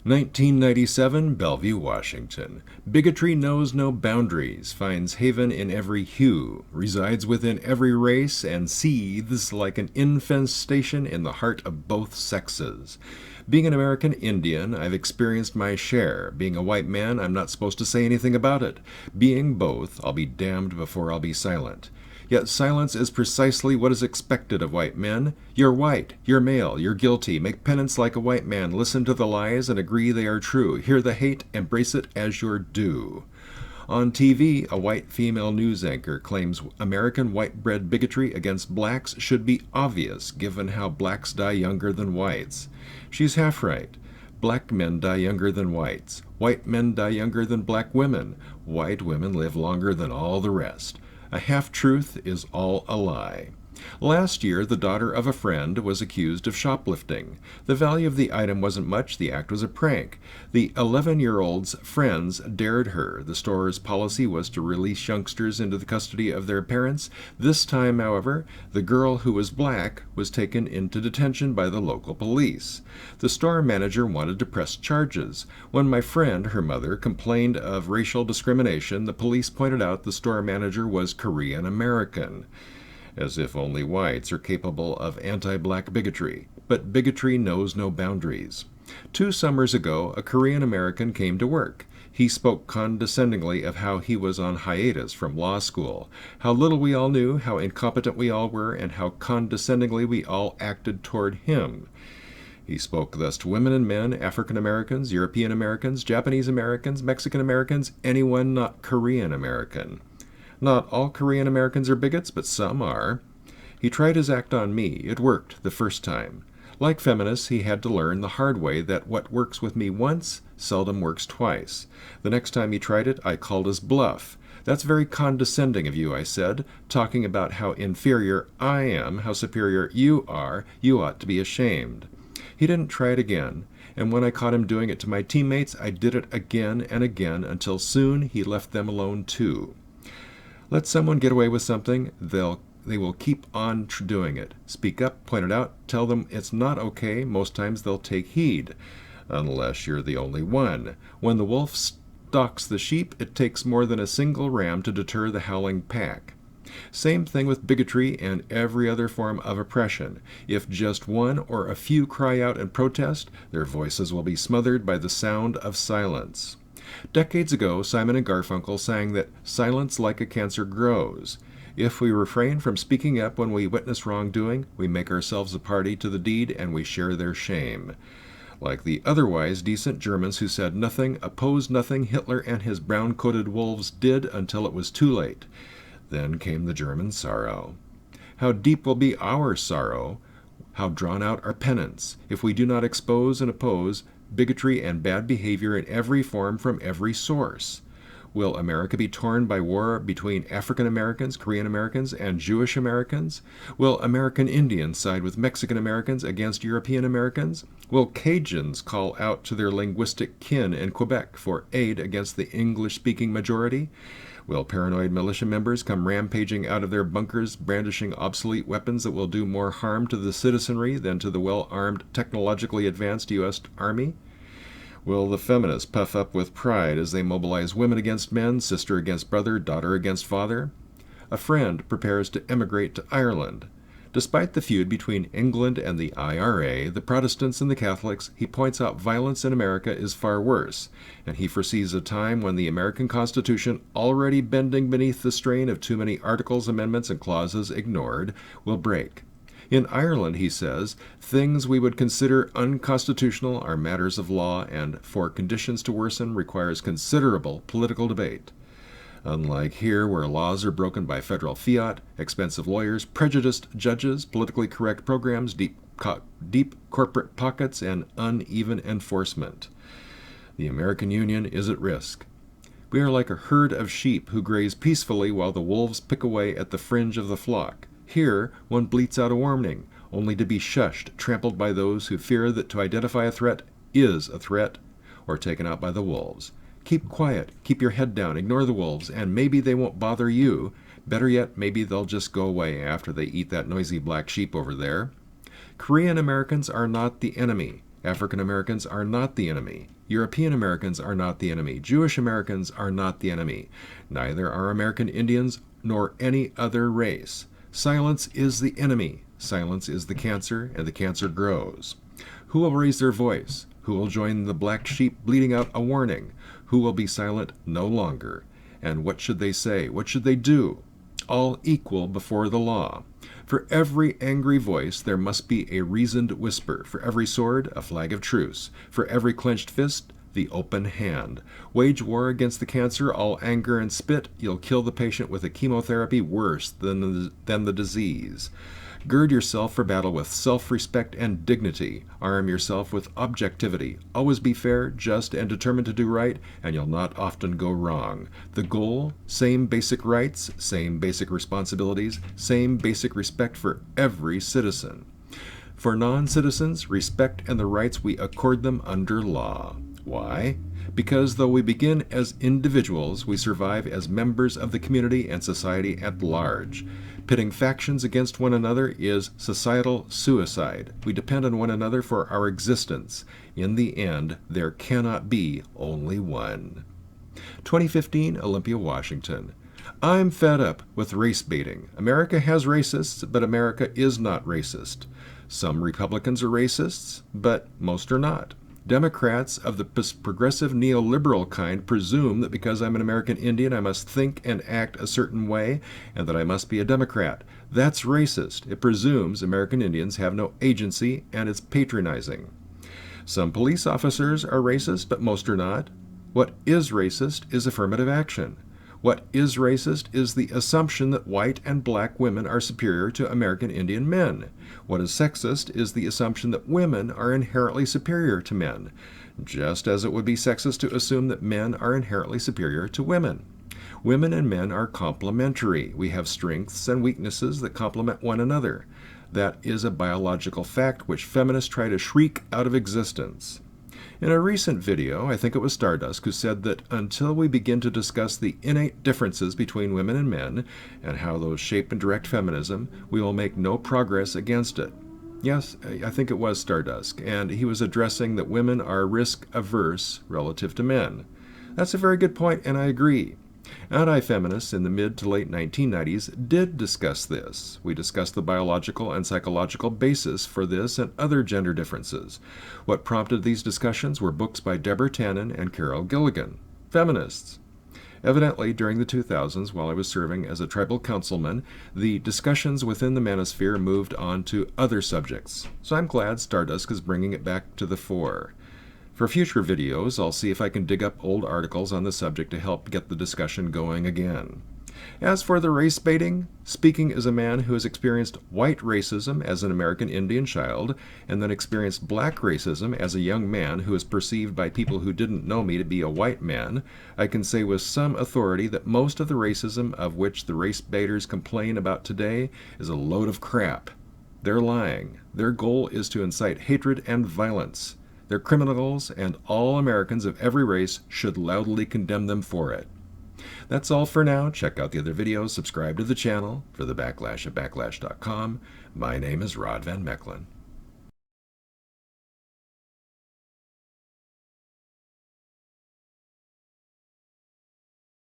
1997, Bellevue, Washington. Bigotry knows no boundaries, finds haven in every hue, resides within every race, and seethes like an infestation in the heart of both sexes. Being an American Indian, I've experienced my share. Being a white man, I'm not supposed to say anything about it. Being both, I'll be damned before I'll be silent. Yet silence is precisely what is expected of white men. You're white, you're male, you're guilty. Make penance like a white man. Listen to the lies and agree they are true. Hear the hate, embrace it as your due. On TV, a white female news anchor claims American white-bread bigotry against blacks should be obvious, given how blacks die younger than whites. She's half right. Black men die younger than whites. White men die younger than black women. White women live longer than all the rest. A half-truth is all a lie. Last year, the daughter of a friend was accused of shoplifting. The value of the item wasn't much. The act was a prank. The 11-year-old's friends dared her. The store's policy was to release youngsters into the custody of their parents. This time, however, the girl, who was black, was taken into detention by the local police. The store manager wanted to press charges. When my friend, her mother, complained of racial discrimination, the police pointed out the store manager was Korean American. As if only whites are capable of anti-black bigotry. But bigotry knows no boundaries. 2 summers ago, a Korean American came to work. He spoke condescendingly of how he was on hiatus from law school, how little we all knew, how incompetent we all were, and how condescendingly we all acted toward him. He spoke thus to women and men, African Americans, European Americans, Japanese Americans, Mexican Americans, anyone not Korean American. Not all Korean Americans are bigots, but some are. He tried his act on me. It worked the first time. Like feminists, he had to learn the hard way that what works with me once seldom works twice. The next time he tried it, I called his bluff. That's very condescending of you, I said, talking about how inferior I am, how superior you are. You ought to be ashamed. He didn't try it again, and when I caught him doing it to my teammates, I did it again and again until soon he left them alone too. Let someone get away with something, they will keep on doing it. Speak up, point it out, tell them it's not okay. Most times they'll take heed, unless you're the only one. When the wolf stalks the sheep, it takes more than a single ram to deter the howling pack. Same thing with bigotry and every other form of oppression. If just one or a few cry out and protest, their voices will be smothered by the sound of silence. Decades ago, Simon and Garfunkel sang that silence like a cancer grows. If we refrain from speaking up when we witness wrongdoing, we make ourselves a party to the deed and we share their shame. Like the otherwise decent Germans who said nothing, opposed nothing Hitler and his brown-coated wolves did until it was too late. Then came the German sorrow. How deep will be our sorrow, how drawn out our penance, if we do not expose and oppose bigotry and bad behavior in every form from every source. Will America be torn by war between African Americans, Korean Americans, and Jewish Americans? Will American Indians side with Mexican Americans against European Americans? Will Cajuns call out to their linguistic kin in Quebec for aid against the English-speaking majority? Will paranoid militia members come rampaging out of their bunkers, brandishing obsolete weapons that will do more harm to the citizenry than to the well-armed, technologically advanced U.S. Army? Will the feminists puff up with pride as they mobilize women against men, sister against brother, daughter against father? A friend prepares to emigrate to Ireland. Despite the feud between England and the IRA, the Protestants and the Catholics, he points out violence in America is far worse, and he foresees a time when the American Constitution, already bending beneath the strain of too many articles, amendments, and clauses ignored, will break. In Ireland, he says, things we would consider unconstitutional are matters of law, and for conditions to worsen requires considerable political debate. Unlike here, where laws are broken by federal fiat, expensive lawyers, prejudiced judges, politically correct programs, deep corporate pockets, and uneven enforcement. The American Union is at risk. We are like a herd of sheep who graze peacefully while the wolves pick away at the fringe of the flock. Here, one bleats out a warning, only to be shushed, trampled by those who fear that to identify a threat is a threat, or taken out by the wolves. Keep quiet, keep your head down, ignore the wolves, and maybe they won't bother you. Better yet, maybe they'll just go away after they eat that noisy black sheep over there. Korean Americans are not the enemy. African Americans are not the enemy. European Americans are not the enemy. Jewish Americans are not the enemy. Neither are American Indians nor any other race. Silence is the enemy. Silence is the cancer, and the cancer grows. Who will raise their voice? Who will join the black sheep bleating out a warning? Who will be silent no longer? And what should they say? What should they do? All equal before the law. For every angry voice there must be a reasoned whisper. For every sword, a flag of truce. For every clenched fist, the open hand. Wage war against the cancer, all anger and spit. You'll kill the patient with a chemotherapy worse than the disease. Gird yourself for battle with self-respect and dignity. Arm yourself with objectivity. Always be fair, just, and determined to do right, and you'll not often go wrong. The goal, same basic rights, same basic responsibilities, same basic respect for every citizen. For non-citizens, respect and the rights we accord them under law. Why? Because though we begin as individuals, we survive as members of the community and society at large. Pitting factions against one another is societal suicide. We depend on one another for our existence. In the end, there cannot be only one. 2015, Olympia, Washington. I'm fed up with race baiting. America has racists, but America is not racist. Some Republicans are racists, but most are not. Democrats of the progressive neoliberal kind presume that because I'm an American Indian, I must think and act a certain way, and that I must be a Democrat. That's racist. It presumes American Indians have no agency, and it's patronizing. Some police officers are racist, but most are not. What is racist is affirmative action. What is racist is the assumption that white and black women are superior to American Indian men. What is sexist is the assumption that women are inherently superior to men, just as it would be sexist to assume that men are inherently superior to women. Women and men are complementary. We have strengths and weaknesses that complement one another. That is a biological fact which feminists try to shriek out of existence. In a recent video, I think it was Stardust, who said that until we begin to discuss the innate differences between women and men and how those shape and direct feminism, we will make no progress against it. Yes, I think it was Stardust, and he was addressing that women are risk-averse relative to men. That's a very good point, and I agree. Anti-feminists in the mid to late 1990s did discuss this. We discussed the biological and psychological basis for this and other gender differences. What prompted these discussions were books by Deborah Tannen and Carol Gilligan, feminists. Evidently, during the 2000s, while I was serving as a tribal councilman, the discussions within the manosphere moved on to other subjects. So I'm glad Stardust is bringing it back to the fore. For future videos, I'll see if I can dig up old articles on the subject to help get the discussion going again. As for the race baiting, speaking as a man who has experienced white racism as an American Indian child, and then experienced black racism as a young man who is perceived by people who didn't know me to be a white man, I can say with some authority that most of the racism of which the race baiters complain about today is a load of crap. They're lying. Their goal is to incite hatred and violence. They're criminals, and all Americans of every race should loudly condemn them for it. That's all for now. Check out the other videos. Subscribe to the channel. For the Backlash at Backlash.com. My name is Rod Van Mecklin.